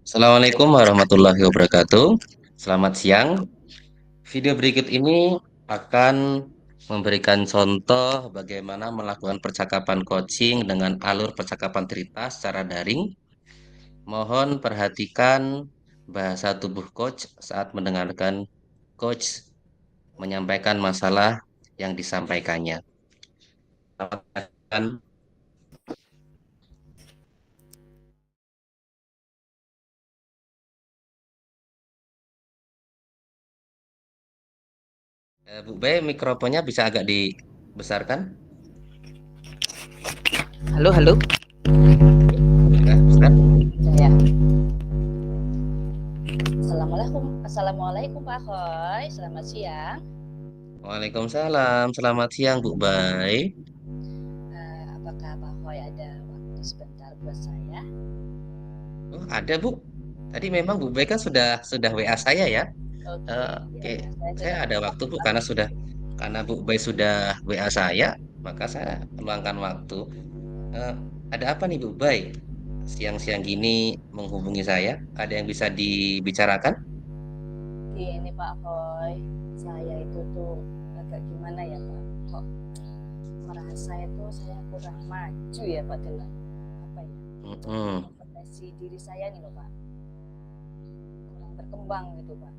Assalamualaikum warahmatullahi wabarakatuh. Selamat siang. Video berikut ini akan memberikan contoh bagaimana melakukan percakapan coaching dengan alur percakapan cerita secara daring. Mohon perhatikan bahasa tubuh coach saat mendengarkan coach menyampaikan masalah yang disampaikannya. Bu B, mikrofonnya bisa agak dibesarkan? Halo, halo. Ya, besar. Saya. Assalamualaikum Pak Khoy. Selamat siang. Waalaikumsalam. Selamat siang, Bu Bay. Apakah Pak Khoy ada waktu sebentar buat saya? Oh, ada Bu. Tadi memang Bu Bay kan sudah WA saya ya. Oke, Oke, ya, saya saya sudah ada waktu Bu karena Bu Bay sudah WA saya, maka saya meluangkan waktu. Eh, ada apa nih Bu Bay? Siang-siang gini menghubungi saya. Ada yang bisa dibicarakan? Ini Pak Khoy. Saya itu tuh agak gimana ya Pak? Kok merasa itu saya kurang maju ya Pak dalam apa ya? Mm-mm. Kompetensi diri saya nih loh Pak. Kurang berkembang gitu Pak.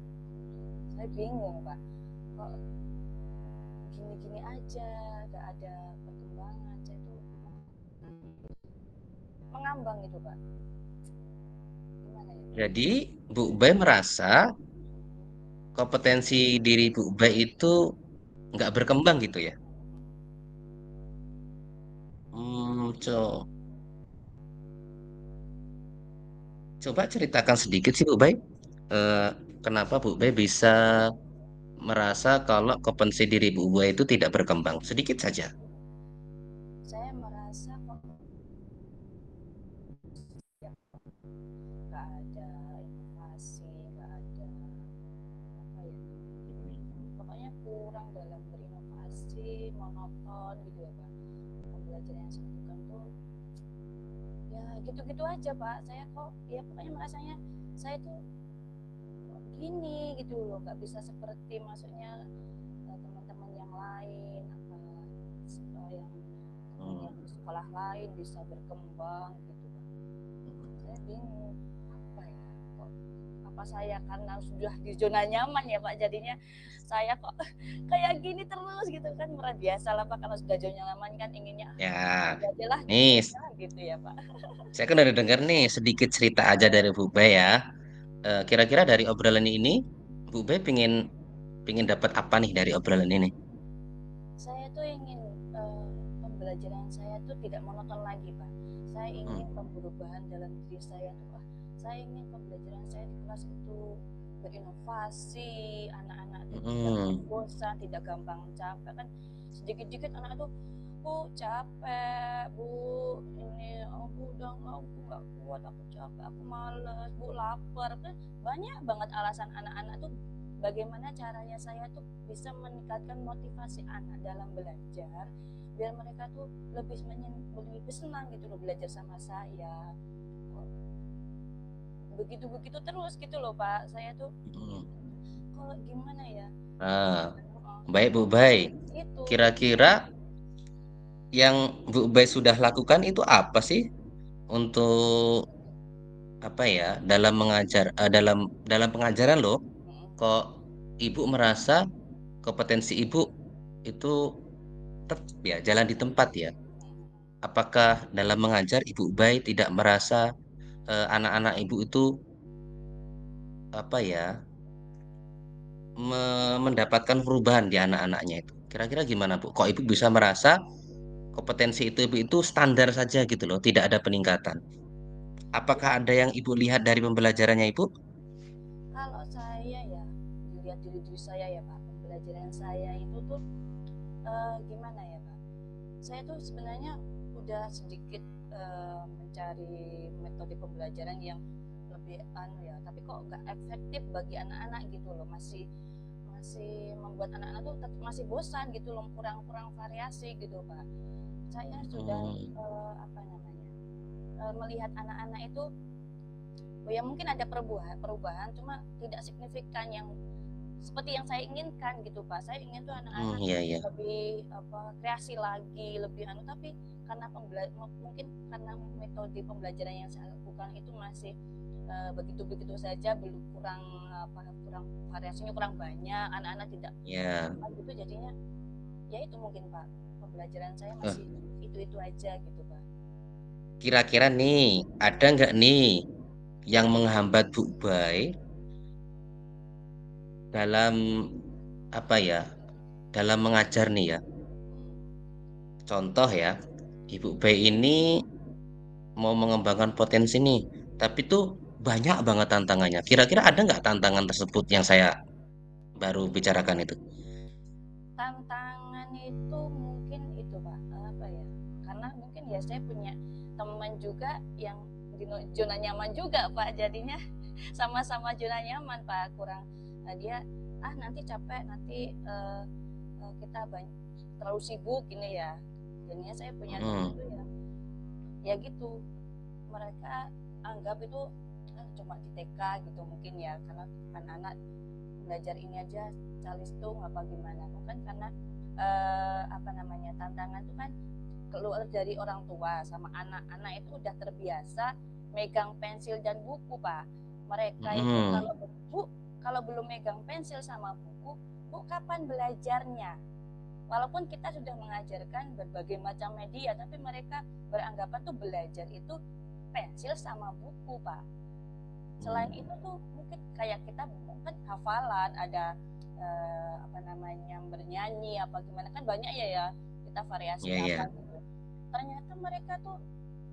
Saya bingung Pak. Kok gini-gini aja, gak ada perkembangan. Saya tuh mengambang gitu Pak. Gimana ya? Jadi Bu Bay merasa kompetensi diri Bu Bay itu nggak berkembang gitu ya? Hmm, coba ceritakan sedikit sih Bu Bay. Eh, kenapa Bu Bay bisa merasa kalau kompetensi diri Bu Bay itu tidak berkembang? Sedikit saja. Saya merasa kok ya, nggak ada inovasi, nggak ada apa ya, pokoknya kurang dalam berinovasi, monoton gitu ya Pak. Pembelajaran yang saya lakukan tuh ya gitu-gitu aja Pak. Saya kok ya pokoknya merasanya saya tuh gini gitu loh, nggak bisa seperti maksudnya teman-teman yang lain apa yang teman Hmm. yang di sekolah lain bisa berkembang gitu Pak. Saya bingung apa ya, kok apa saya karena sudah di zona nyaman ya Pak, jadinya saya kok kayak gini terus gitu kan. Merasa biasa lah Pak, kalau sudah zona nyaman kan inginnya Ya, aja lah gitu nih aja gitu ya Pak. saya kan udah denger nih sedikit cerita aja dari Bu Bay ya. Kira-kira dari obrolan ini, Bu Bay pingin dapat apa nih dari obrolan ini? Saya tuh ingin pembelajaran saya tuh tidak monoton lagi Pak. Saya ingin Hmm. perubahan dalam diri saya tuh Pak. Saya ingin pembelajaran saya di kelas itu berinovasi, anak-anak tuh tidak Hmm. bosan, tidak gampang capek kan. Sedikit-dikit anak tuh, Bu capek, Bu ini, oh Bu udah aku nggak kuat, aku capek, aku males, Bu lapar, kan banyak banget alasan anak-anak tuh. Bagaimana caranya saya tuh bisa meningkatkan motivasi anak dalam belajar biar mereka tuh lebih senang gitu loh belajar sama saya. Begitu-begitu terus gitu loh Pak. Saya tuh Hmm. kalau gimana ya? Ah, Oh, baik Bu Bay. itu Kira-kira yang Bu Bay sudah lakukan itu apa sih untuk apa ya dalam mengajar dalam pengajaran loh? Kok Ibu merasa kompetensi Ibu itu tetap ya jalan di tempat ya? Apakah dalam mengajar Ibu Bay tidak merasa anak-anak Ibu itu apa ya mendapatkan perubahan di anak-anaknya itu? Kira-kira gimana Bu? Kok Ibu bisa merasa kompetensi itu Ibu itu standar saja gitu loh, tidak ada peningkatan? Apakah ada yang Ibu lihat dari pembelajarannya Ibu? kalau saya ya dilihat diri saya ya Pak, pembelajaran saya itu tuh gimana ya Pak? Saya tuh sebenarnya udah sedikit mencari metode pembelajaran yang lebih anu ya, tapi kok nggak efektif bagi anak-anak gitu loh, masih masih membuat anak-anak tuh tetap masih bosan gitu loh, kurang-kurang variasi gitu Pak. Saya sudah Hmm. apa namanya melihat anak-anak itu ya mungkin ada perubahan cuma tidak signifikan yang seperti yang saya inginkan gitu Pak. Saya ingin tuh anak-anak Iya, iya. lebih kreasi lagi, lebih tapi karena mungkin karena metode pembelajaran yang saya lakukan itu masih begitu-begitu saja, belum kurang variasinya kurang banyak, anak-anak tidak Ya. gitu, jadinya ya itu mungkin Pak, pembelajaran saya Eh, masih itu aja gitu Pak. kira-kira nih, ada nggak nih yang menghambat Bu Bay dalam apa ya, dalam mengajar nih ya? Contoh ya, Ibu Bay ini mau mengembangkan potensi nih, tapi tuh banyak banget tantangannya. Kira-kira ada nggak tantangan tersebut yang saya baru bicarakan itu? Tantangan itu mungkin itu Pak, apa ya, karena mungkin ya saya punya teman juga yang di zona nyaman juga Pak, jadinya sama-sama zona nyaman Pak, kurang dia nanti capek, nanti kita terlalu sibuk ini ya, jadinya saya punya teman Hmm, tuh ya gitu, mereka anggap itu cuma di TK gitu mungkin ya, karena anak-anak belajar ini aja calistung apa gimana, bukan karena apa namanya, tantangan itu kan keluar dari orang tua sama anak-anak itu udah terbiasa megang pensil dan buku Pak. Mereka itu hmm, kalau belum megang pensil sama buku, Bu kapan belajarnya? Walaupun kita sudah mengajarkan berbagai macam media, tapi mereka beranggapan tuh belajar itu pensil sama buku Pak. Selain itu tuh mungkin kayak kita kan hafalan, ada apa namanya, bernyanyi apa gimana, kan banyak ya kita variasi ya, apa ya. gitu. Ternyata mereka tuh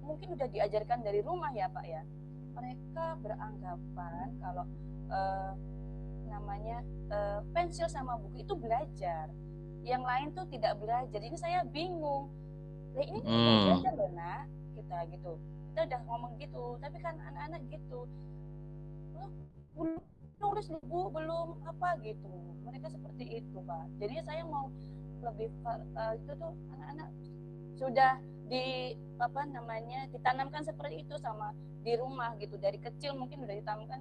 mungkin udah diajarkan dari rumah ya Pak ya. Mereka beranggapan kalau eh, namanya pensil sama buku itu belajar, yang lain tuh tidak belajar. Ini saya bingung. Lah ini kan udah Hmm, belajar loh nak, kita gitu. Kita udah ngomong gitu, tapi kan anak-anak gitu, belum nulis buku, belum apa gitu, mereka seperti itu Pak. Jadi saya mau lebih itu tuh anak-anak sudah di apa namanya, ditanamkan seperti itu sama di rumah gitu, dari kecil mungkin udah ditanamkan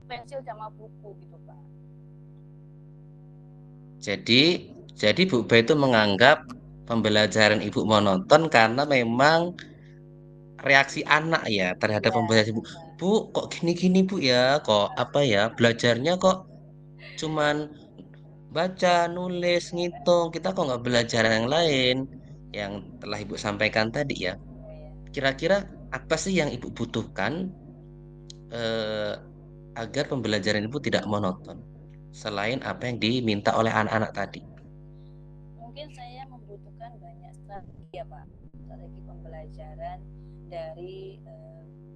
pensil sama buku gitu Pak. jadi, jadi Bu Bay itu menganggap pembelajaran Ibu monoton karena memang reaksi anak ya terhadap Ya pembelajaran Ibu. Bu, kok gini-gini Bu ya? Kok apa ya? Belajarnya kok cuman baca, nulis, ngitung. Kita kok nggak belajar yang lain yang telah Ibu sampaikan tadi ya. ya, Kira-kira apa sih yang Ibu butuhkan eh, agar pembelajaran Ibu tidak monoton? Selain apa yang diminta oleh anak-anak tadi. mungkin saya membutuhkan banyak strategi ya Pak, strategi pembelajaran dari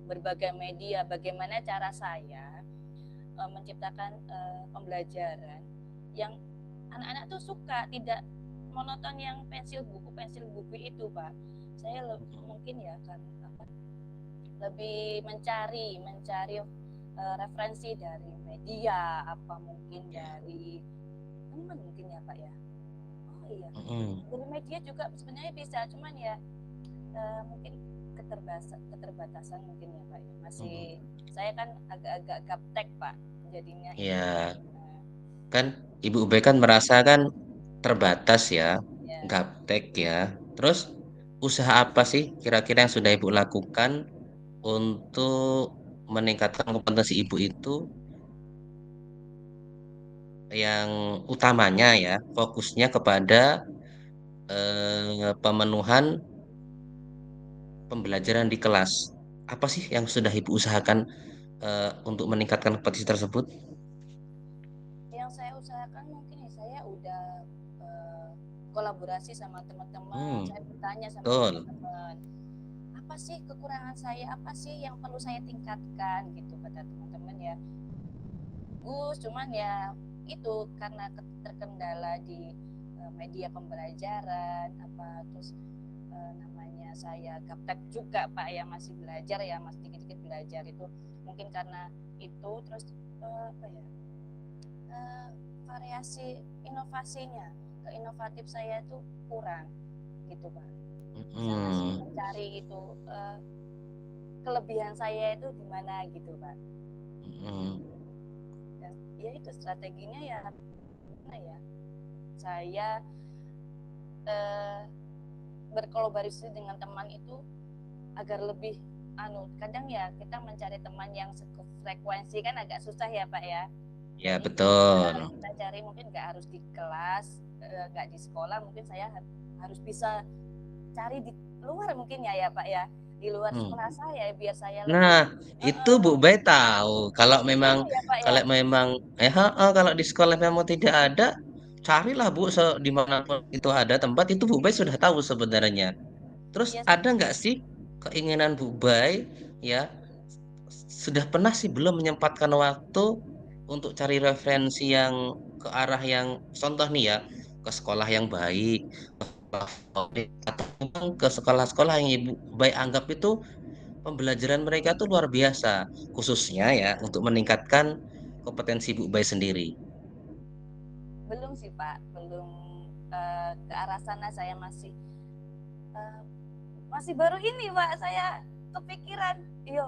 berbagai media. Bagaimana cara saya menciptakan pembelajaran yang anak-anak tuh suka, tidak monoton yang pensil buku itu Pak. Saya mungkin ya kan apa, lebih mencari referensi dari media, apa mungkin Ya. dari teman mungkin ya Pak ya. Oh iya, Mm-mm. dari media juga sebenarnya bisa, cuman ya mungkin keterbatasan mungkin ya Pak ya. Masih Mm-mm. saya kan agak-agak gaptek Pak, jadinya itu. Ya, kan Ibu Ube kan merasa kan terbatas ya, Ya, gaptek ya. Terus usaha apa sih kira-kira yang sudah Ibu lakukan untuk meningkatkan kompetensi Ibu itu yang utamanya ya, fokusnya kepada pemenuhan pembelajaran di kelas. Apa sih yang sudah Ibu usahakan untuk meningkatkan kompetensi tersebut? yang saya usahakan mungkin ya, saya udah kolaborasi sama teman-teman, Hmm, saya bertanya sama betul. teman-teman, apa sih kekurangan saya, apa sih yang perlu saya tingkatkan gitu kata teman-teman ya. Gus, cuman ya itu karena terkendala di media pembelajaran apa, terus namanya saya gaptek juga Pak ya, masih belajar ya, masih dikit-dikit belajar itu, mungkin karena itu. Terus apa ya, eh, variasi inovasinya, inovatif saya itu kurang gitu Pak. Saya masih Hmm, mencari itu kelebihan saya itu di mana gitu Pak. Hmm. Dan ya itu strateginya ya, apa ya, saya eh, berkolaborasi dengan teman itu agar lebih kadang ya kita mencari teman yang frekuensi kan agak susah ya Pak ya. Ya, Jadi betul. kita cari mungkin nggak harus di kelas, nggak di sekolah, mungkin saya harus bisa cari di luar mungkin ya Pak ya, di luar Hmm. sekolah saya biar saya lebih Nah, itu Bu Bay tahu kalau memang gitu ya Pak ya. kalau memang kalau di sekolah memang tidak ada, carilah Bu dimanapun itu ada tempat itu Bu Bay sudah tahu sebenarnya. Terus Iya ada nggak sih keinginan Bu Bay ya sudah pernah sih belum menyempatkan waktu untuk cari referensi yang ke arah yang contoh nih ya ke sekolah yang baik favorit, atau memang ke sekolah-sekolah yang Ibu Bay anggap itu pembelajaran mereka tuh luar biasa, khususnya ya untuk meningkatkan kompetensi Bu Bay sendiri. belum sih Pak, belum ke arah sana. Saya masih eh, masih baru ini Pak, saya kepikiran, iya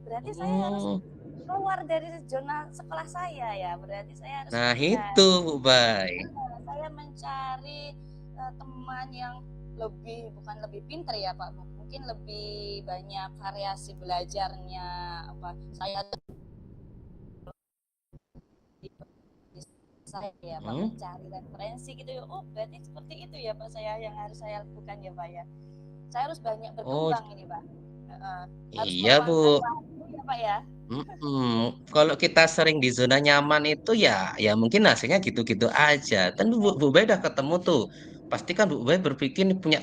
berarti saya harus Hmm, keluar dari zona sekolah saya ya, berarti saya harus nah itu mencari, Bu Bay. saya mencari teman yang bukan lebih pinter ya Pak, mungkin lebih banyak variasi belajarnya, apa saya ya Pak Hmm? mencari referensi gitu ya. Oh berarti seperti itu ya Pak, yang harus saya lakukan ya Pak ya. Saya harus banyak Oh berkembang ini Pak. Harus iya Bu. meluangkan waktu ya Pak ya. Kalau kita sering di zona nyaman itu ya mungkin hasilnya gitu-gitu aja. Kan Bu Bay udah ketemu tuh. Pasti kan Bu Bay berpikir nih punya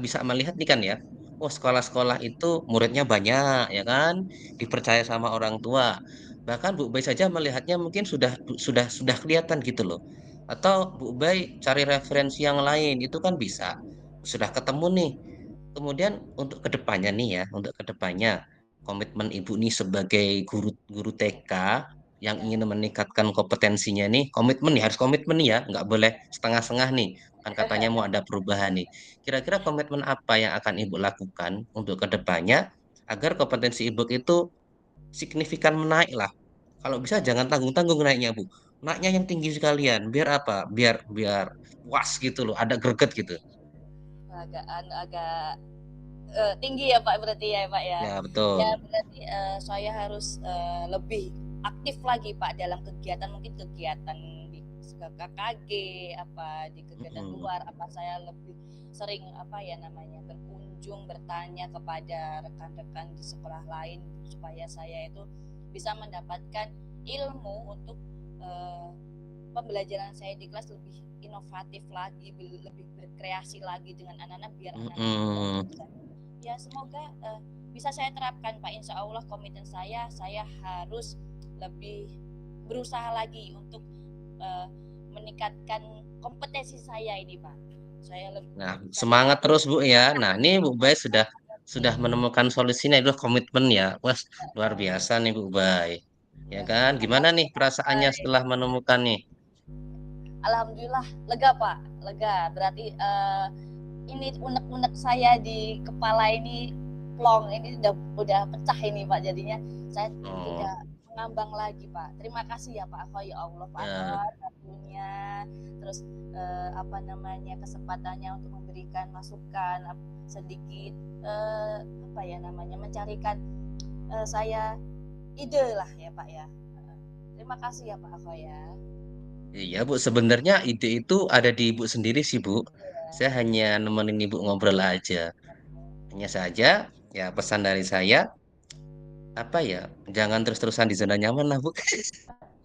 bisa melihat nih kan ya. Oh, sekolah-sekolah itu muridnya banyak ya kan, dipercaya sama orang tua. Bahkan Bu Bay saja melihatnya mungkin sudah kelihatan gitu loh. Atau Bu Bay cari referensi yang lain itu kan bisa. Sudah ketemu nih. Kemudian untuk kedepannya nih ya, untuk kedepannya komitmen ibu nih sebagai guru guru TK yang Ya, ingin meningkatkan kompetensinya nih, komitmen nih harus komitmen nih ya, nggak boleh setengah-setengah nih. Kan katanya mau ada perubahan nih. Kira-kira komitmen apa yang akan ibu lakukan untuk kedepannya agar kompetensi ibu itu signifikan menaik lah. Kalau bisa jangan tanggung-tanggung naiknya Bu. Naiknya yang tinggi sekalian. Biar apa? Biar biar puas gitu loh, ada greget gitu. agak tinggi ya Pak berarti ya Pak ya. Ya Ya betul. berarti saya harus lebih aktif lagi Pak dalam kegiatan, mungkin kegiatan di KKG, apa di kegiatan Mm-mm. luar, apa saya lebih sering apa ya namanya berkunjung, bertanya kepada rekan-rekan di sekolah lain supaya saya itu bisa mendapatkan ilmu untuk eh, pembelajaran saya di kelas lebih inovatif lagi, lebih berkreasi lagi dengan anak-anak biar anak-anak juga Mm-mm. bisa. Ya semoga bisa saya terapkan Pak. Insya Allah komitmen saya harus lebih berusaha lagi untuk eh, meningkatkan kompetensi saya ini Pak. Nah, Saya semangat harus terus Bu ya. Nah, ini Bu Bay sudah oke. menemukan solusinya itu komitmen ya. Wah, luar biasa nih Bu Bay. Ya Ya, kan? terima Gimana kasih nih Pak. perasaannya setelah menemukan nih? Alhamdulillah lega Pak, lega. Berarti ini unek-unek saya di kepala ini plong, ini udah pecah ini Pak, jadinya saya Oh, tidak mengambang lagi Pak. Terima kasih ya Pak Ako, ya Allah Pak ya. atas waktunya, terus apa namanya kesempatannya untuk memberikan masukan sedikit, apa ya namanya mencarikan saya ide lah ya Pak ya. Terima kasih ya Pak Ako ya. Iya Bu, sebenarnya ide itu ada di Ibu sendiri sih Bu. Ya, Saya hanya nemenin Ibu ngobrol aja. Hanya saja, ya pesan dari saya, apa ya, jangan terus-terusan di zona nyaman lah Bu.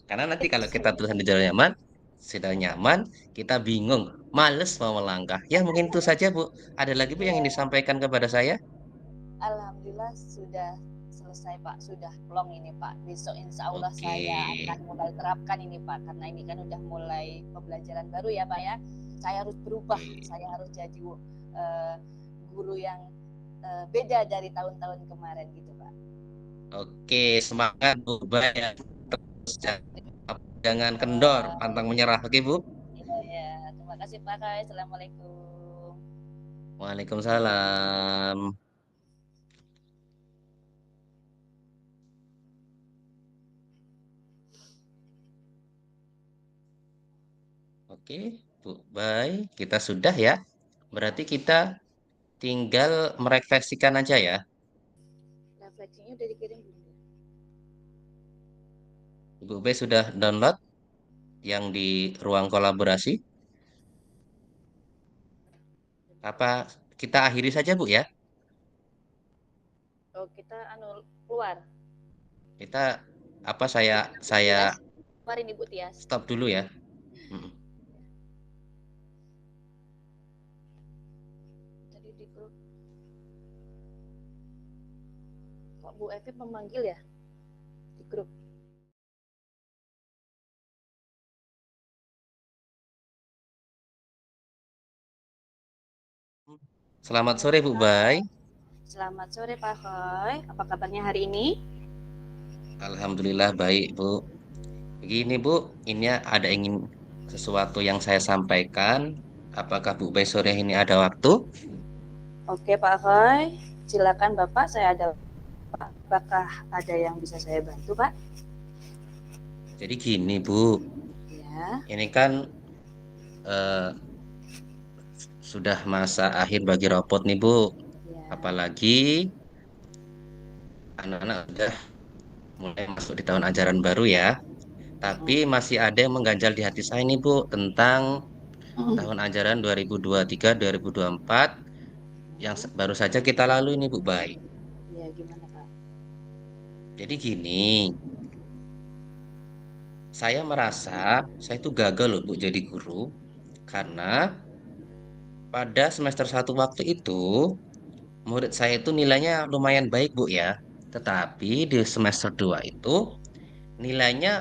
Karena nanti kalau kita terusan di zona nyaman, sudah nyaman, kita bingung, males mau melangkah. Ya mungkin itu saja Bu. Ada lagi Bu yang ingin ya. disampaikan kepada saya? Alhamdulillah sudah selesai Pak, sudah plong ini Pak. Besok insya Allah Oke. saya akan mulai terapkan ini Pak, karena ini kan udah mulai pembelajaran baru ya Pak ya. Saya harus berubah, Oke. saya harus jadi uh, guru yang beda dari tahun-tahun kemarin gitu Pak. Oke, semangat Bu. Banyak terus Ya, jangan kendor, pantang menyerah. Oke Bu. ya, terima kasih Pak Kai. Assalamualaikum. Waalaikumsalam. Oke, Bu. Baik, kita sudah ya. Ya, Berarti kita tinggal merefleksikan aja ya. refleksinya udah dikirim belum? Ibu B sudah download yang di ruang kolaborasi. Apa kita akhiri saja, Bu ya? Oh, kita keluar. Kita apa saya Tias, keluarin Ibu Tias. stop dulu ya. Mm. Jadi di grup kok Bu Evi memanggil ya di grup. Selamat Halo sore, Bu Bay. Pak. Selamat sore Pak Hoy. Apa kabarnya hari ini? Alhamdulillah baik, Bu. Begini, Bu, ini ada ingin sesuatu yang saya sampaikan. Apakah Bu Bay sore ini ada waktu? Oke Pak Hoy, silakan Bapak. Saya ada Pak. Apakah ada yang bisa saya bantu Pak? Jadi gini, Bu. Ya, Ini kan eh, sudah masa akhir bagi robot nih, Bu. ya. Apalagi anak-anak sudah mulai masuk di tahun ajaran baru ya. Tapi masih ada yang mengganjal di hati saya nih, Bu, tentang tahun ajaran 2023-2024 yang baru saja kita lalui nih, Bu Bay. Ya, gimana Pak? Jadi gini, saya merasa saya itu gagal loh, Bu, jadi guru. Karena pada semester satu waktu itu, murid saya itu nilainya lumayan baik, Bu ya. Tetapi di semester 2 itu nilainya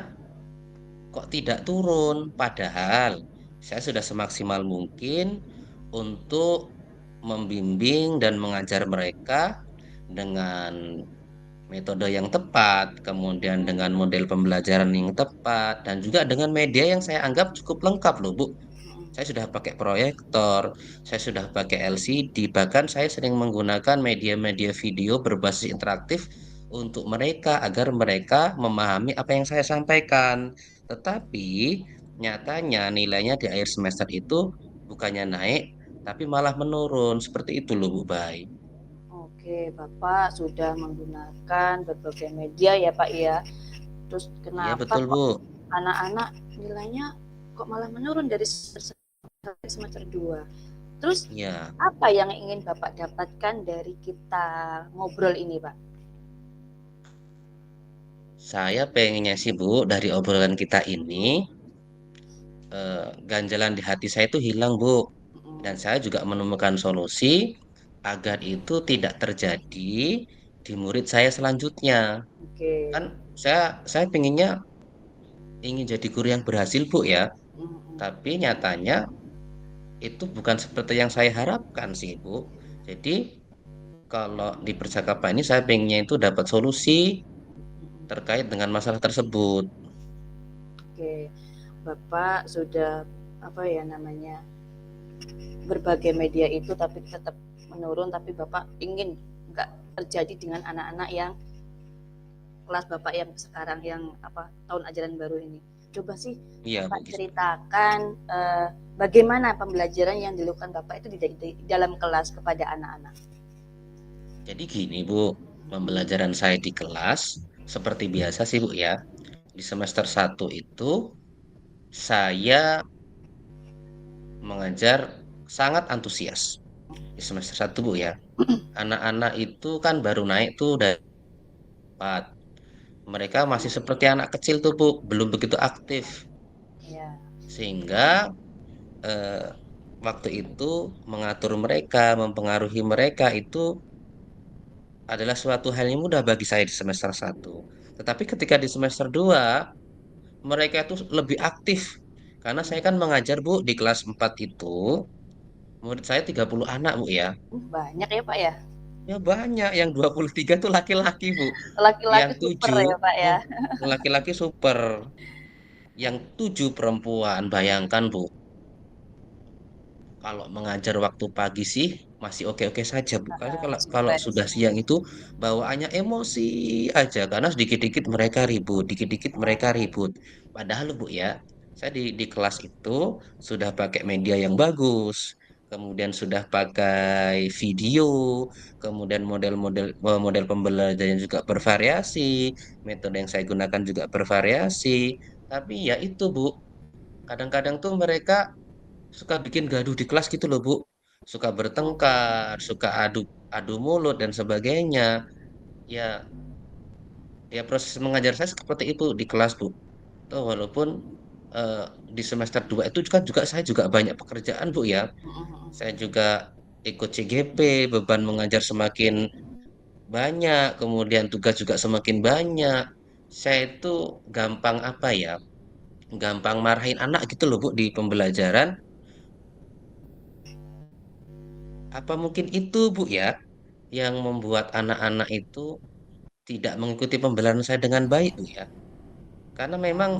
kok tidak turun. Padahal saya sudah semaksimal mungkin untuk membimbing dan mengajar mereka dengan metode yang tepat, kemudian dengan model pembelajaran yang tepat, dan juga dengan media yang saya anggap cukup lengkap loh, Bu. Saya sudah pakai proyektor, saya sudah pakai LCD, bahkan saya sering menggunakan media-media video berbasis interaktif untuk mereka agar mereka memahami apa yang saya sampaikan. Tetapi nyatanya nilainya di akhir semester itu bukannya naik, tapi malah menurun. Seperti itu loh, Bu Bay. Oke, Bapak sudah menggunakan berbagai media ya Pak ya. Terus Iya kenapa betul, Bu. kok anak-anak nilainya kok malah menurun dari semester 2? Terus Iya, apa yang ingin Bapak dapatkan dari kita ngobrol ini Pak? saya pengennya sih, Bu, dari obrolan kita ini, ganjalan di hati saya itu hilang, Bu. Dan saya juga menemukan solusi agar itu tidak terjadi di murid saya selanjutnya. Oke. Kan saya pengennya ingin jadi guru yang berhasil, Bu ya. Tapi nyatanya itu bukan seperti yang saya harapkan sih, Bu. Jadi kalau di percakapan ini saya pengennya itu dapat solusi terkait dengan masalah tersebut. Oke, Bapak sudah apa ya namanya berbagai media itu tapi tetap menurun tapi Bapak ingin nggak terjadi dengan anak-anak yang kelas Bapak yang sekarang yang apa tahun ajaran baru ini. Coba sih Iya, Bu. Bapak ceritakan bagaimana pembelajaran yang dilakukan Bapak itu di dalam kelas kepada anak-anak. Jadi gini, Bu. Pembelajaran saya di kelas seperti biasa sih, Bu ya. Di semester satu itu saya mengajar sangat antusias di semester satu, Bu ya. Anak-anak itu kan baru naik tuh dari 4. Mereka masih seperti anak kecil tuh, Bu, belum begitu aktif. Ya. Sehingga eh, waktu itu mengatur mereka, mempengaruhi mereka itu adalah suatu hal yang mudah bagi saya di semester satu. Tetapi ketika di semester 2 mereka itu lebih aktif. Karena saya kan mengajar, Bu, di kelas 4 itu, murid saya 30 anak, Bu ya. Banyak ya Pak ya. Ya banyak, yang 23 tuh laki-laki, Bu. Yang Laki-laki super 7 ya Pak ya. hmm, laki-laki super. Yang 7 perempuan. Bayangkan, Bu, kalau mengajar waktu pagi sih masih oke-oke saja, Bu. Karena kalau Masih kalau fresh sudah ya. siang itu bawaannya emosi aja karena sedikit-dikit mereka ribut, dikit-dikit mereka ribut. Padahal, Bu ya, Saya di kelas itu sudah pakai media yang bagus, kemudian sudah pakai video, kemudian model pembelajaran juga bervariasi, metode yang saya gunakan juga bervariasi. Tapi ya itu, Bu, kadang-kadang tuh mereka suka bikin gaduh di kelas gitu loh, Bu. Suka bertengkar, suka adu adu mulut dan sebagainya. Ya, ya proses mengajar saya seperti itu di kelas, Bu. Tuh, walaupun eh, di semester 2 itu juga saya juga banyak pekerjaan, Bu ya. Saya juga ikut CGP, beban mengajar semakin banyak, kemudian tugas juga semakin banyak. Saya itu gampang apa ya? Gampang marahin anak gitu loh, Bu, di pembelajaran. Apa mungkin itu, Bu ya, yang membuat anak-anak itu tidak mengikuti pembelajaran saya dengan baik, Bu ya? Karena memang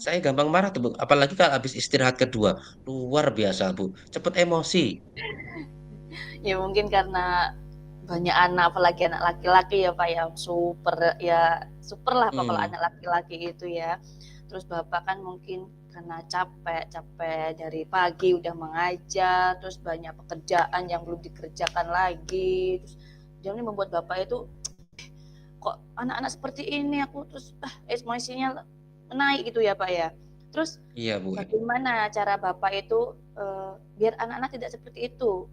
saya gampang marah tuh, Bu. Apalagi kalau habis istirahat kedua, luar biasa, Bu. Cepet emosi. Ya mungkin karena banyak anak, apalagi anak laki-laki ya Pak ya, super lah Pak kalau Hmm, anak laki-laki itu ya. Terus Bapak kan mungkin karena capek dari pagi udah mengajar, terus banyak pekerjaan yang belum dikerjakan lagi, terus jadi membuat Bapak itu kok anak-anak seperti ini aku terus emosinya naik gitu ya Pak ya. Terus iya, Bu. bagaimana cara Bapak itu biar anak-anak tidak seperti itu?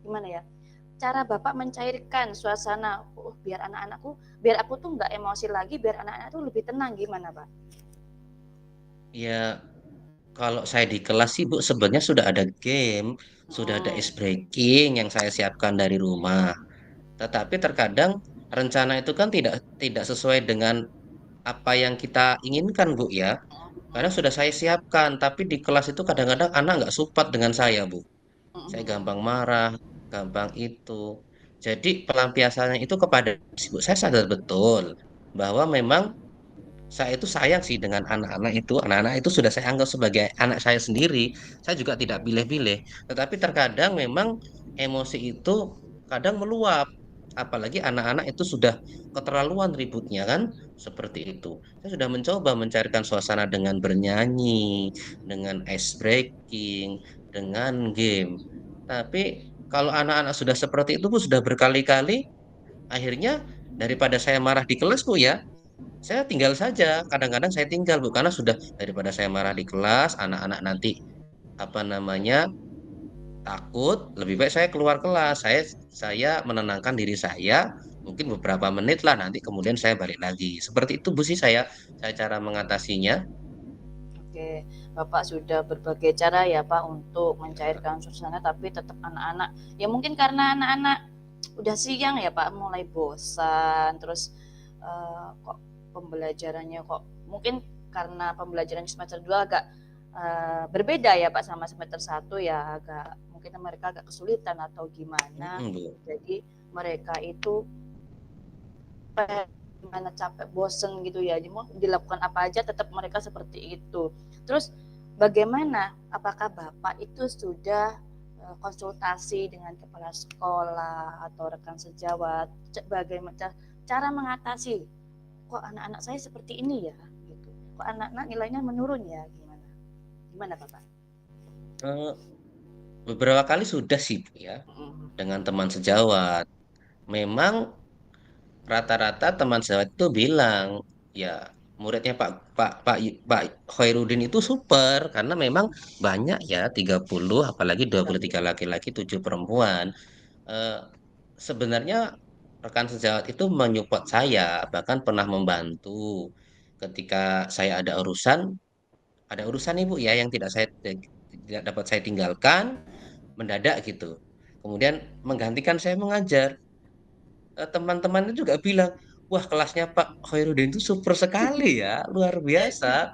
Gimana ya? Cara Bapak mencairkan suasana, biar anak-anakku, biar aku tuh nggak emosi lagi, biar anak-anak tuh lebih tenang gimana Pak? Ya, kalau saya di kelas sih, Bu, sebenarnya sudah ada game, sudah ada Hmm, ice breaking yang saya siapkan dari rumah. Tetapi terkadang rencana itu kan tidak tidak sesuai dengan apa yang kita inginkan, Bu ya. Kadang sudah saya siapkan, tapi di kelas itu kadang-kadang anak nggak support dengan saya, Bu. Saya gampang marah, gampang itu. Jadi pelampiasannya itu kepada si Bu. Saya sadar betul bahwa memang saya itu sayang sih dengan anak-anak itu. Anak-anak itu sudah saya anggap sebagai anak saya sendiri. Saya juga tidak pilih-pilih. Tetapi terkadang memang emosi itu kadang meluap. Apalagi anak-anak itu sudah keterlaluan ributnya kan, seperti itu. Saya sudah mencoba mencarikan suasana dengan bernyanyi, dengan ice breaking, dengan game. Tapi kalau anak-anak sudah seperti itu, Bu, sudah berkali-kali, akhirnya daripada saya marah di kelas, Bu ya, saya tinggal saja. Kadang-kadang saya tinggal, Bu, karena sudah daripada saya marah di kelas, anak-anak nanti apa namanya takut, lebih baik saya keluar kelas. Saya menenangkan diri saya, mungkin beberapa menit lah nanti kemudian saya balik lagi. Seperti itu, Bu, sih saya cara mengatasinya. oke, Bapak sudah berbagai cara ya Pak untuk mencairkan suasana, tapi tetap anak-anak, ya mungkin karena anak-anak udah siang ya Pak, mulai bosan, terus kok pembelajarannya kok mungkin karena pembelajaran semester 2 agak berbeda ya Pak sama semester 1 ya, agak mungkin mereka agak kesulitan atau gimana. Bu. Jadi mereka itu gimana capek, bosen gitu ya. Jadi mau dilakukan apa aja tetap mereka seperti itu. Terus bagaimana? Apakah Bapak itu sudah konsultasi dengan kepala sekolah atau rekan sejawat? Bagaimana cara mengatasi? Kok anak-anak saya seperti ini ya? Gitu. Kok anak-anak nilainya menurun ya? Gimana? Gimana Bapak? Eh, Beberapa kali sudah sih, Bu, ya, dengan teman sejawat. Memang rata-rata teman sejawat itu bilang, ya muridnya Pak Khairuddin itu super karena memang banyak ya 30, apalagi 23 laki-laki 7 perempuan. Eh, Sebenarnya rekan sejawat itu menyupport saya, bahkan pernah membantu ketika saya ada urusan ibu ya yang tidak dapat saya tinggalkan mendadak gitu. Kemudian menggantikan saya mengajar. Teman-teman itu juga bilang, wah kelasnya Pak Khairuddin itu super sekali ya, luar biasa.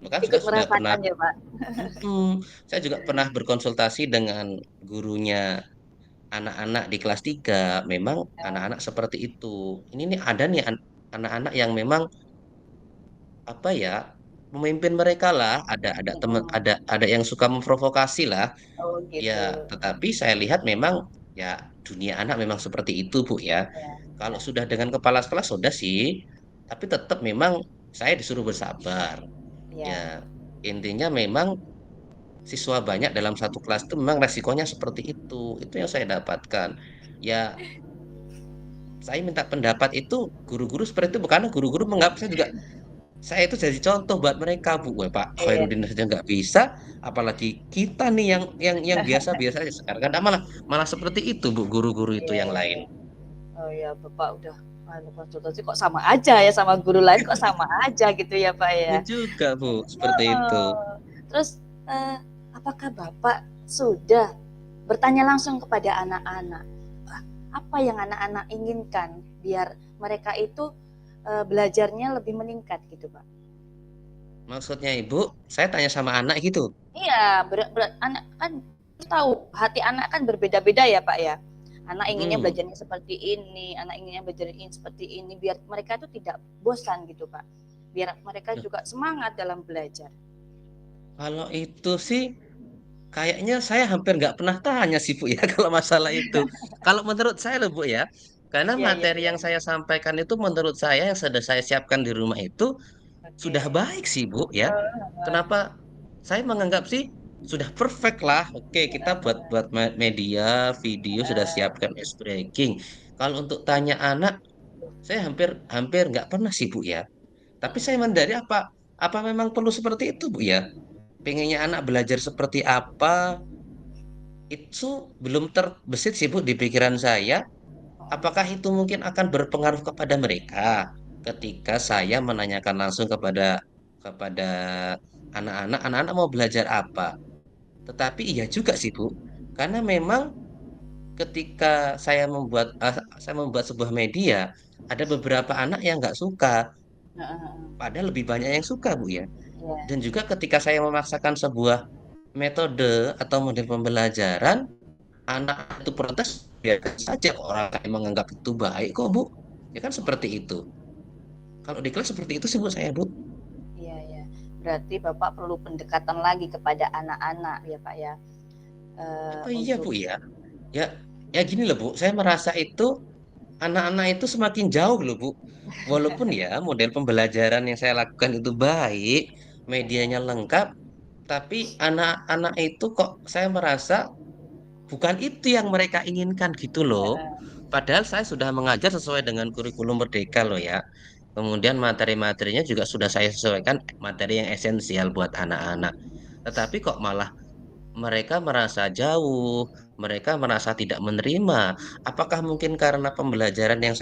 Bahkan juga Ikut sudah pernah, merasakan ya Pak? saya juga pernah berkonsultasi dengan gurunya anak-anak di kelas 3. Memang anak-anak seperti itu. Ini nih ada nih anak-anak yang memang apa ya, memimpin mereka lah. Ada teman, ada yang suka memprovokasi lah. Oh Ya, gitu. tetapi saya lihat memang ya dunia anak memang seperti itu, Bu ya. Ya, Kalau ya. sudah dengan kepala sekolah sudah sih, tapi tetap memang saya disuruh bersabar. Ya. Ya, Intinya memang siswa banyak dalam satu kelas itu memang resikonya seperti itu. Itu yang saya dapatkan. Ya, saya minta pendapat itu guru-guru seperti itu karena guru-guru menganggap saya itu jadi contoh buat mereka, Bu. Wah, Pak Iya. Khairuddin saja nggak bisa, apalagi kita nih yang biasa-biasa aja sekarang kan malah malah seperti itu, Bu, guru-guru itu Iya, yang iya, lain. iya. Oh ya, Bapak udah konsultasi kok sama aja ya sama guru lain kok sama aja gitu ya, Pak Iya ya. juga, Bu, seperti itu. Oh. Terus apakah Bapak sudah bertanya langsung kepada anak-anak, apa yang anak-anak inginkan biar mereka itu belajarnya lebih meningkat gitu, Pak? Maksudnya Ibu, saya tanya sama anak gitu. Iya, anak kan tahu hati anak kan berbeda-beda ya Pak ya. Anak inginnya Mm, belajarnya seperti ini, anak inginnya belajar ini seperti ini, biar mereka itu tidak bosan gitu Pak. Biar mereka Loh, juga semangat dalam belajar. kalau itu sih kayaknya saya hampir nggak pernah tanya sih Bu ya kalau masalah itu. Kalau menurut saya loh Bu ya, karena Iya, iya, materi iya. yang saya sampaikan itu menurut saya yang sudah saya siapkan di rumah itu sudah Oke. baik sih Bu ya. Kenapa saya menganggap sih sudah perfect lah. Oke, kita buat buat media, video sudah siapkan ice breaking. Kalau untuk tanya anak, saya hampir hampir nggak pernah sih Bu ya. Tapi saya mendari apa memang perlu seperti itu Bu ya? Pengennya anak belajar seperti apa? Itu belum terbesit sih Bu di pikiran saya. Apakah itu mungkin akan berpengaruh kepada mereka ketika saya menanyakan langsung kepada anak-anak mau belajar apa? Tetapi iya juga sih Bu, karena memang ketika saya membuat sebuah media, ada beberapa anak yang nggak suka, padahal lebih banyak yang suka Bu ya. Iya. Dan juga ketika saya memaksakan sebuah metode atau model pembelajaran, anak itu protes biasa saja kok orang lain menganggap itu baik kok Bu. Ya kan seperti itu. Kalau di kelas seperti itu sih Bu saya Bu. Iya, iya. Berarti Bapak perlu pendekatan lagi kepada anak-anak ya Pak ya. Apa iya Untuk Bu ya? Ya ya gini loh Bu, saya merasa itu anak-anak itu semakin jauh loh Bu. Walaupun ya model pembelajaran yang saya lakukan itu baik, medianya lengkap, tapi anak-anak itu kok saya merasa bukan itu yang mereka inginkan gitu loh. Padahal saya sudah mengajar sesuai dengan kurikulum Merdeka loh ya. Kemudian materi-materinya juga sudah saya sesuaikan materi yang esensial buat anak-anak. Tetapi kok malah mereka merasa jauh, mereka merasa tidak menerima. Apakah mungkin karena pembelajaran yang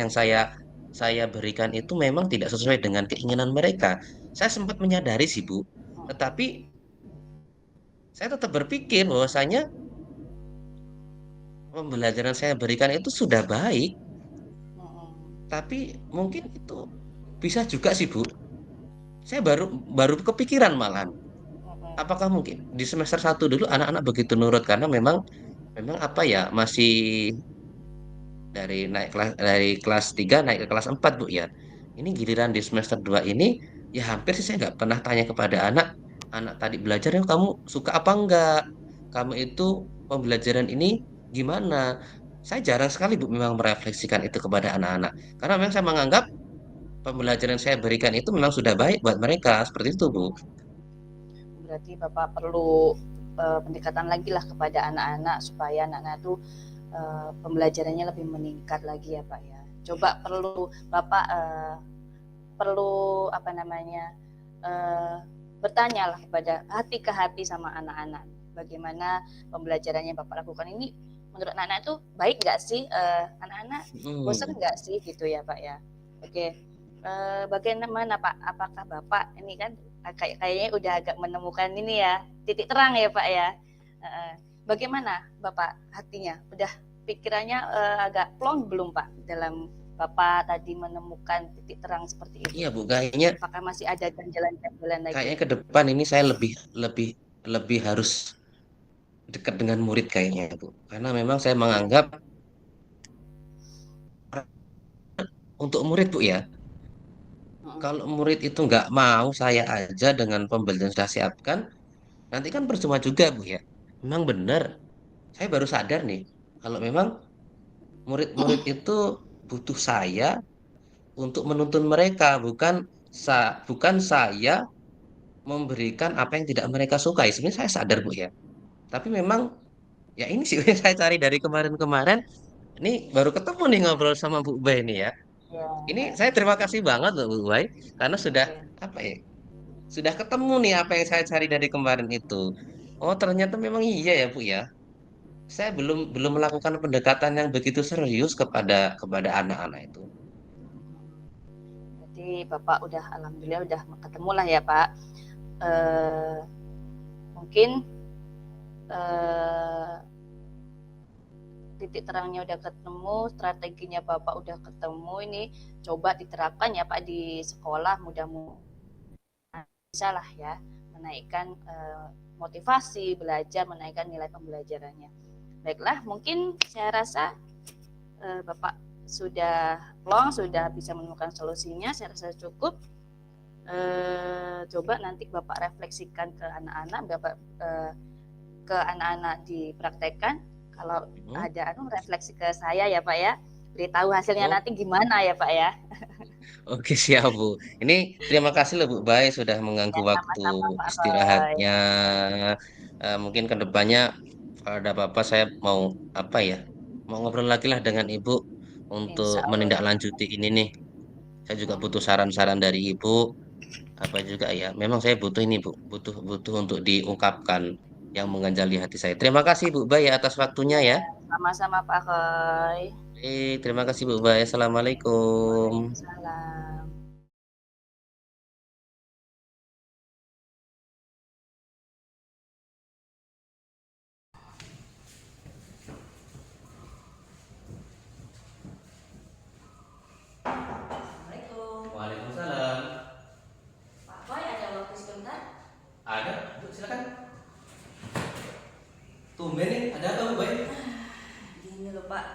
saya berikan itu memang tidak sesuai dengan keinginan mereka? Saya sempat menyadari sih, Bu. Tetapi saya tetap berpikir bahwasanya pembelajaran saya berikan itu sudah baik, tapi mungkin itu bisa juga sih, Bu. Saya baru baru kepikiran malahan. Apakah mungkin di semester satu dulu anak-anak begitu nurut karena memang memang apa ya masih dari kelas 3 naik ke kelas 4 Bu ya. Ini giliran di semester 2 ini ya hampir sih saya nggak pernah tanya kepada anak, anak tadi belajar ya kamu suka apa enggak? Kamu itu pembelajaran ini gimana? Saya jarang sekali Bu memang merefleksikan itu kepada anak-anak. Karena memang saya menganggap pembelajaran saya berikan itu memang sudah baik buat mereka, seperti itu Bu. berarti Bapak perlu pendekatan lagi lah kepada anak-anak supaya anak-anak itu pembelajarannya lebih meningkat lagi ya Pak ya. Coba perlu Bapak perlu apa namanya bertanyalah kepada hati ke hati sama anak-anak bagaimana pembelajarannya Bapak lakukan ini menurut anak-anak itu baik nggak sih anak-anak bosan Hmm. nggak sih gitu ya Pak ya. Oke. Bagaimana Pak? Apakah Bapak ini kan kayaknya udah agak menemukan ini ya titik terang ya Pak ya. Bagaimana Bapak hatinya? Udah pikirannya agak plong belum Pak dalam Bapak tadi menemukan titik terang seperti itu? Iya Bu, kayaknya Apakah masih ada ganjalan-ganjalan lagi? kayaknya ke depan ini saya lebih lebih lebih harus dekat dengan murid kayaknya Bu. Karena memang saya menganggap untuk murid Bu ya, kalau murid itu nggak mau saya aja dengan pembelajaran yang sudah siapkan, nanti kan percuma juga Bu ya. Memang benar, saya baru sadar nih, kalau memang murid-murid itu butuh saya untuk menuntun mereka, bukan saya memberikan apa yang tidak mereka sukai. Sebenarnya saya sadar Bu ya. Tapi memang ya ini sih yang saya cari dari kemarin-kemarin. Ini baru ketemu nih ngobrol sama Bu Bay ini ya. Ya, Ini saya terima kasih banget loh Bu Bay karena sudah oke. apa ya? Sudah ketemu nih apa yang saya cari dari kemarin itu. Oh, ternyata memang iya ya Bu ya. Saya belum belum melakukan pendekatan yang begitu serius kepada anak-anak itu. Berarti Bapak udah alhamdulillah udah ketemu lah ya Pak. Eh, Mungkin eh, titik terangnya udah ketemu, strateginya Bapak udah ketemu, ini coba diterapkan ya Pak di sekolah, mudah-mudahan bisa lah ya menaikkan motivasi belajar, menaikkan nilai pembelajarannya. Baiklah, mungkin saya rasa Bapak sudah long, sudah bisa menemukan solusinya, saya rasa cukup. Coba nanti Bapak refleksikan ke anak-anak, Bapak ke anak-anak dipraktekkan. Kalau Hmm. ada refleksi ke saya ya Pak ya, beritahu hasilnya Oh, nanti gimana ya Pak ya. oke siap Bu. Ini terima kasih loh Bu Bay sudah mengganggu Ya waktu sama-sama Pak Roy. istirahatnya. Mungkin ke depannya kalau ada apa-apa saya mau apa ya? Mau ngobrol lagi lah dengan Ibu untuk Insya Allah. menindaklanjuti ini nih. Saya juga butuh Hmm. saran-saran dari Ibu. Apa juga ya? Memang saya butuh ini Bu, butuh butuh untuk diungkapkan yang mengganjali hati saya. Terima kasih Bu Bay ya atas waktunya ya. Sama-sama Pak Roy. Terima kasih Bu Bay. Assalamualaikum. Waalaikumsalam. Assalamualaikum. Waalaikumsalam. Pak Roy ada waktu sebentar? Ada, Bu, silakan. Tumben nih, ada apa Bu Bay? Gini loh Pak,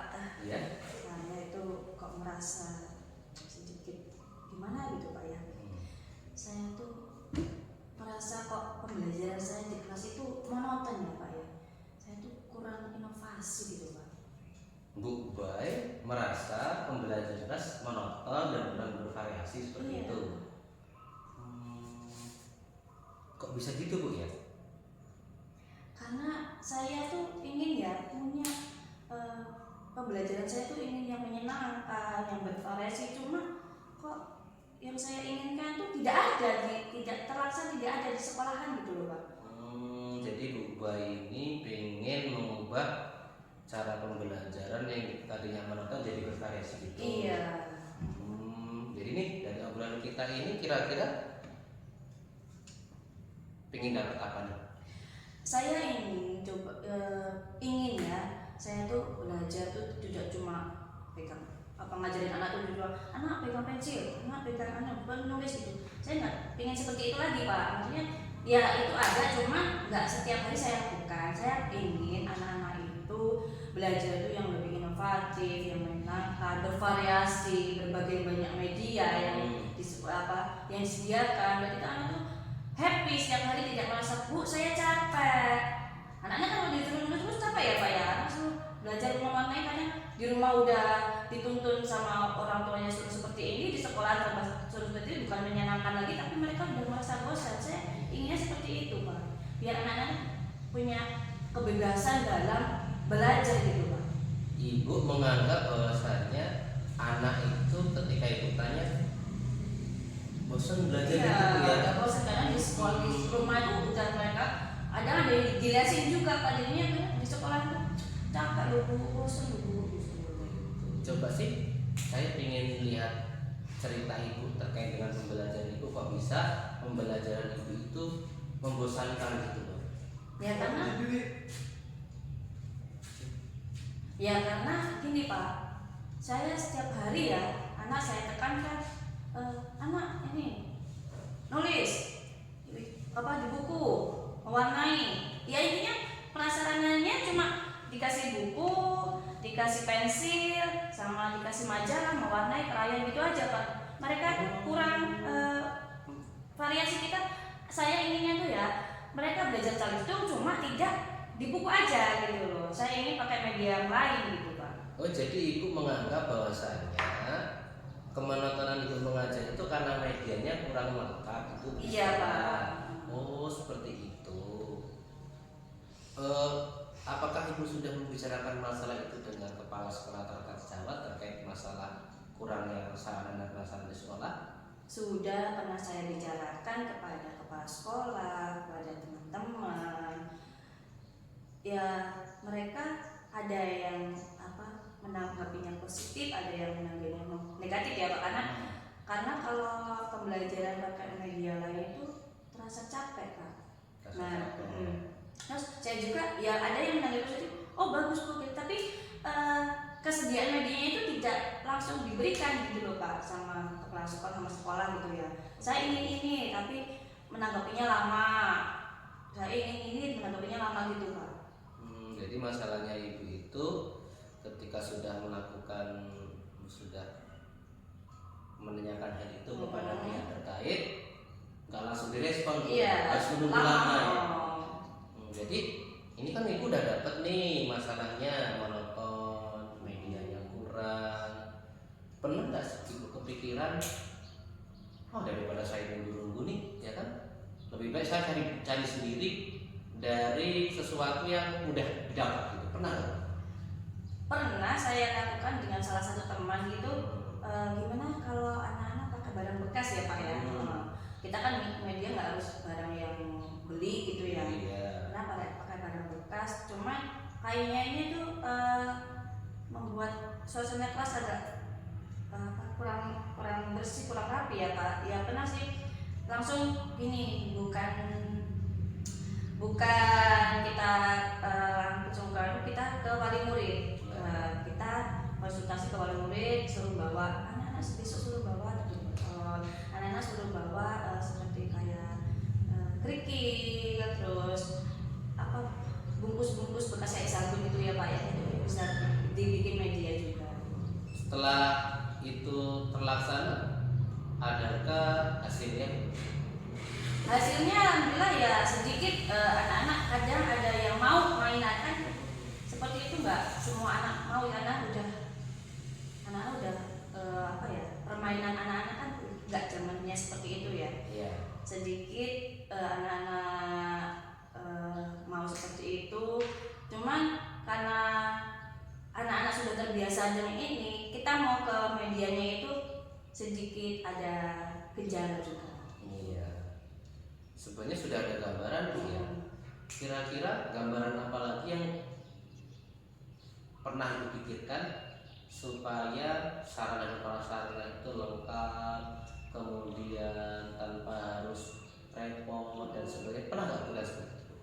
Iya. saya itu kok merasa sedikit gimana gitu Pak ya. Saya tuh merasa kok pembelajaran saya di kelas itu monoton ya Pak ya. Saya tuh kurang inovasi gitu Pak. Bu Bay merasa pembelajaran kelas monoton dan kurang bervariasi seperti Iya. itu. Hmm, kok bisa gitu Bu ya? Karena saya tuh ingin ya punya eh, pembelajaran saya tuh ingin yang menyenangkan, yang bervariasi. Cuma kok yang saya inginkan tuh tidak ada, tidak terlaksana, tidak ada di sekolahan gitu loh Pak. Jadi Bu Bay ini pengen mengubah cara pembelajaran yang tadinya monoton jadi bervariasi gitu. Iya. Jadi nih dari obrolan kita ini kira-kira pengen dapat apa nih? Saya ingin coba ingin ya, saya tuh belajar tuh tidak cuma pegang apa ngajarin anak tuh cuma anak pegang pensil, anak pegang anak bukan nulis gitu. Saya nggak ingin seperti itu lagi Pak. Maksudnya ya itu ada, cuma nggak setiap hari saya lakukan. Saya ingin anak-anak itu belajar itu yang lebih inovatif, yang menyenangkan, bervariasi, berbagai banyak media yang yang disediakan. Berarti itu anak tuh happy setiap hari, tidak merasa bu saya capek. Anaknya kalau disuruh nulis terus capek ya Pak ya, anak suruh belajar mewarnai kadang di rumah udah dituntun sama orang tuanya suruh seperti ini, di sekolah suruh seperti itu, bukan menyenangkan lagi tapi mereka udah merasa bosan. Saya inginnya seperti itu Pak, biar anak-anak punya kebebasan dalam belajar gitu Pak. Ibu menganggap bahwasannya anak itu ketika ibu tanya bosan belajar Iya, gitu ya. udah bosan karena di sekolah di rumah itu udah mereka ada dijelasin juga Pak, jadinya di sekolah itu capek lu bu, bosan lu bu. Coba sih saya ingin lihat cerita ibu terkait dengan pembelajaran ibu, kok bisa pembelajaran ibu itu membosankan gitu loh. Ya karena gini Pak, saya setiap hari ya anak saya tekankan anak ini nulis apa di buku, mewarnai. Ya intinya penasarannya cuma dikasih buku, dikasih pensil, sama dikasih majalah, mewarnai, krayon gitu aja Pak. Mereka kurang variasi kita. Saya inginnya tuh ya mereka belajar calistung cuma tidak di buku aja gitu loh. Saya ingin pakai media yang lain gitu Pak. Oh jadi ibu menganggap bahwasannya kemonotonan ibu mengajar itu karena medianya kurang lengkap itu. Iya Pak. Oh, seperti itu. Eh, apakah Ibu sudah membicarakan masalah itu dengan kepala sekolah terdekat Jawa terkait masalah kurangnya sarana dan prasarana di sekolah? Sudah pernah saya bicarakan kepada kepala sekolah, kepada teman-teman. Ya, mereka ada yang menanggapinya positif, ada yang menanggapinya negatif ya Pak, karena kalau pembelajaran pakai media lain itu terasa capek Pak. Terus saya juga ya ada yang menanggapi positif, oh bagus kok gitu, tapi kesediaan medianya itu tidak langsung diberikan gitu loh Pak sama kepala sekolah sama sekolah gitu ya. Saya ingin ini tapi menanggapinya lama. Saya ingin ini menanggapinya lama gitu Pak. Jadi masalahnya Ibu itu ketika sudah menanyakan hal itu kepada pihak terkait, nggak langsung direspon, harus menunggu lama ya. Jadi ini kan Ibu udah dapet nih masalahnya monoton, medianya kurang. Pernah nggak Ibu kepikiran, oh daripada saya nunggu-nunggu nih, ya kan? Lebih baik saya cari sendiri dari sesuatu yang mudah didapat gitu. Pernah nggak? Pernah saya lakukan dengan salah satu teman gitu. Gimana kalau anak-anak pakai barang bekas ya Pak ya? Kita kan media nggak harus barang yang beli gitu ya. Nah pakai barang bekas. Cuma kayaknya ini tuh membuat suasana kelas agak kurang bersih, kurang rapi ya Pak. Ya pernah sih langsung gini, bukan kita langsung kita ke wali murid. Kita konsultasi ke wali murid, suruh bawa anak-anak besok, suruh bawa anak-anak suruh bawa seperti kayak kerikil, terus bungkus-bungkus bekas kayak sabun gitu ya Pak ya, itu bisa dibikin media juga. Setelah itu terlaksana, adakah hasilnya? Hasilnya alhamdulillah ya sedikit, anak-anak kadang ada yang mau mainan kan seperti itu, nggak semua anak mau ya, anak-anak udah permainan anak-anak kan nggak zamannya seperti itu ya. Sedikit anak-anak mau seperti itu, cuman karena anak-anak sudah terbiasa dengan ini, kita mau ke medianya itu sedikit ada gejala juga. Sebenarnya sudah ada gambaran ya. Kira-kira gambaran apa lagi yang pernah dipikirkan supaya sarana dan prasarana itu lengkap, kemudian tanpa harus repot dan sebagainya? Pernah nggak bulan seperti itu?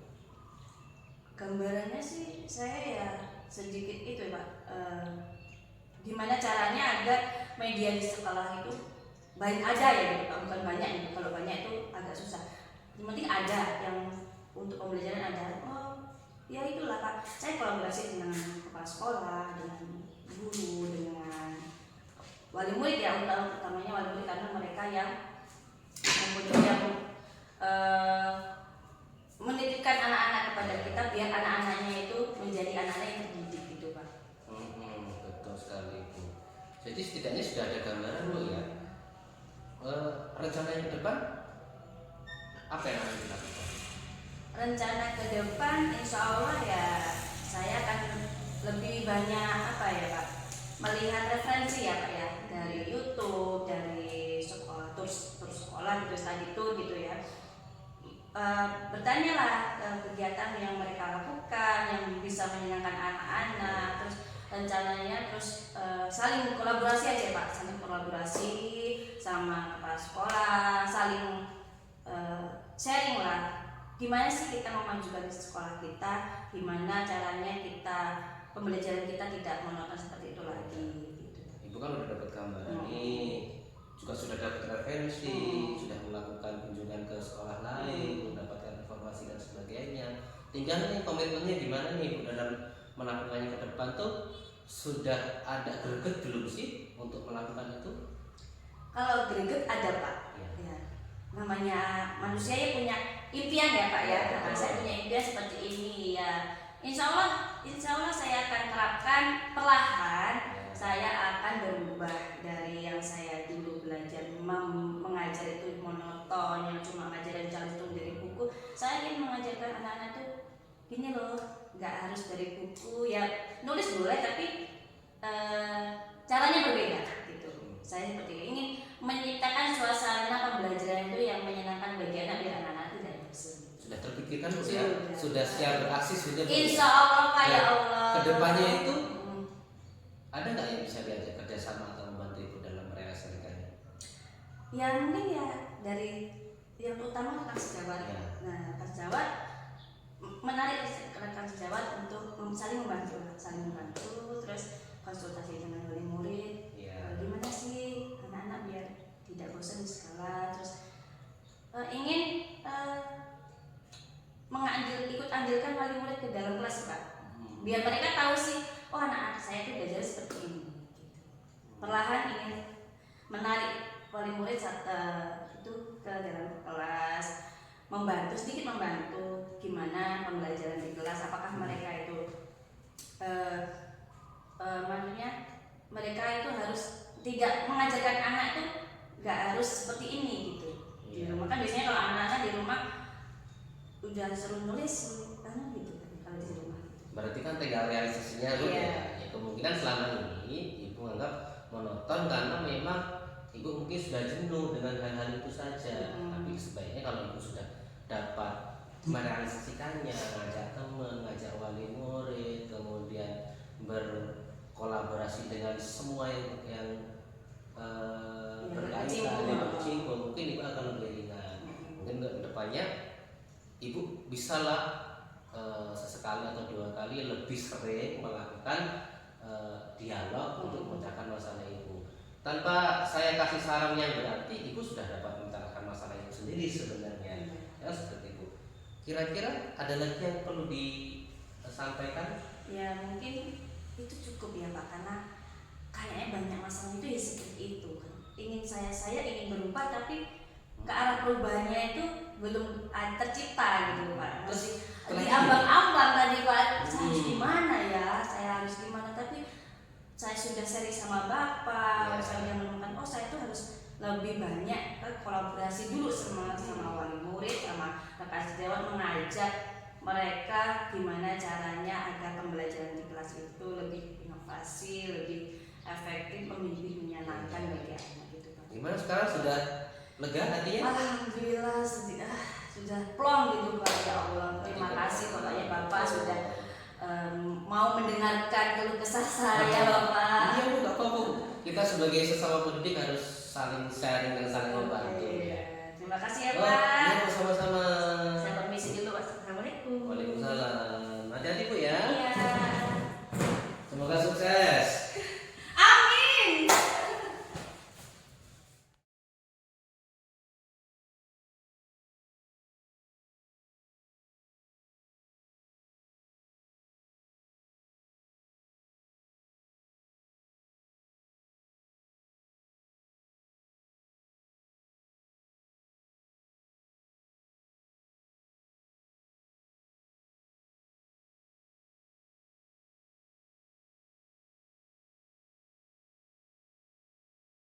Gambarannya sih saya ya sedikit itu Pak. Gimana caranya agar media di sekolah itu banyak ada ya gitu Pak, bukan banyak gitu. Kalau banyak itu agak susah. Yang penting ada yang untuk pembelajaran ada. Oh ya itulah Pak, saya kolaborasi dengan kepala sekolah, dengan guru, dengan wali murid ya, utamanya wali murid karena mereka yang menitipkan anak-anak kepada kita biar anak-anaknya itu menjadi anak-anak yang terdidik gitu Pak. Betul sekali Bu. Jadi setidaknya sudah ada gambaran Bu ya. Rencana yang ke depan apa yang akan dilakukan? Rencana ke depan insya Allah ya saya akan lebih banyak Pak, melihat referensi ya Pak ya, dari YouTube, dari sekolah, tur sekolah gitu, study tour gitu ya. Bertanyalah kegiatan yang mereka lakukan yang bisa menyenangkan anak-anak, terus rencananya terus saling kolaborasi aja Pak, saling kolaborasi sama kepala sekolah, saling sharing lah, gimana sih kita memajukan sekolah kita, gimana caranya kita pembelajaran kita tidak monoton seperti itu lagi gitu. Ibu kan udah dapat gambaran nih, juga sudah dapat referensi, sudah melakukan kunjungan ke sekolah lain, mendapatkan informasi dan sebagainya. Tinggal nih komitmennya gimana nih Bu dalam melakukannya ke depan tuh, sudah ada greget belum sih untuk melakukan itu? Kalau greget ada Pak. Ya. Namanya manusia ya punya impian ya Pak ya. Saya punya impian seperti ini ya. Insya Allah saya akan terapkan perlahan. Saya akan berubah dari yang saya dulu belajar mengajar itu monoton, yang cuma ngajarin calon dari buku. gini loh, nggak harus dari buku ya, nulis boleh tapi caranya berbeda gitu. Saya seperti ingin menciptakan suasana pembelajaran itu yang menyenangkan bagi anak biar anak-anak tidak bosan. Sudah terpikirkan Bu ya, sudah siap beraksi sudah. Insya Allah kayak Allah. Kedepannya itu ada nggak yang bisa diajak kerjasama atau membantu Ibu dalam merealisasikannya? Ya mungkin ya dari yang utama rekan sejawat. Ya. Nah rekan sejawat menarik rekan sejawat untuk saling membantu, terus konsultasi dengan wali murid. Ya. Gimana sih anak-anak biar tidak bosan di sekolah, terus ingin ikut andilkan wali murid ke dalam kelas Pak, biar mereka tahu sih, oh anak-anak saya itu belajar seperti ini gitu. Perlahan ingin menarik wali murid itu ke dalam kelas, sedikit membantu gimana pembelajaran di kelas, apakah mereka itu maksudnya mereka itu harus tidak mengajarkan anak itu nggak harus seperti ini gitu. Di rumah kan biasanya kalau anak-anak di rumah udah suruh nulis gitu kalau di rumah. Berarti kan tinggal realisasinya Bu ya. Kemungkinan selama ini Ibu anggap monoton karena memang Ibu mungkin sudah jenuh dengan hal-hal itu saja. Tapi sebaiknya kalau Ibu sudah dapat merealisasikannya, ngajak teman, ngajak wali murid, kemudian berkolaborasi dengan semua yang berkaitan yang berkecimpung, mungkin Ibu akan lebih ringan. Mungkin ke depannya Ibu bisalah sesekali atau 2 kali lebih sering melakukan dialog untuk memecahkan masalah Ibu. Tanpa saya kasih saran yang berarti, Ibu sudah dapat memecahkan masalah Ibu sendiri sebenarnya. Ya seperti itu. Kira-kira ada lagi yang perlu disampaikan? Ya mungkin itu cukup ya Pak, karena kayaknya banyak masalah itu ya seperti itu kan. Saya ingin berubah tapi ke arah perubahannya itu belum tercipta gitu Pak. Masih di ambang-ambang tadi Pak, saya harus gimana ya, saya harus gimana, tapi saya sudah seri sama Bapak, saya sudah menemukan oh saya tuh harus lebih banyak kolaborasi dulu sama wali murid, sama rekan sejawat, mengajak mereka gimana caranya agar pembelajaran di kelas itu lebih inovasi, lebih efektif, lebih menyenangkan bagi anak gitu Pak. Gimana sekarang sudah lega hatinya? Alhamdulillah sudah plong gitu Pak, ya Allah. Terima kasih pokoknya Bapak sudah mau mendengarkan keluh kesah saya Bapak. Iya Bu, gak apa-apa. Kita sebagai sesama pendidik harus saling sharing dan saling membantu. Terima kasih ya Pak.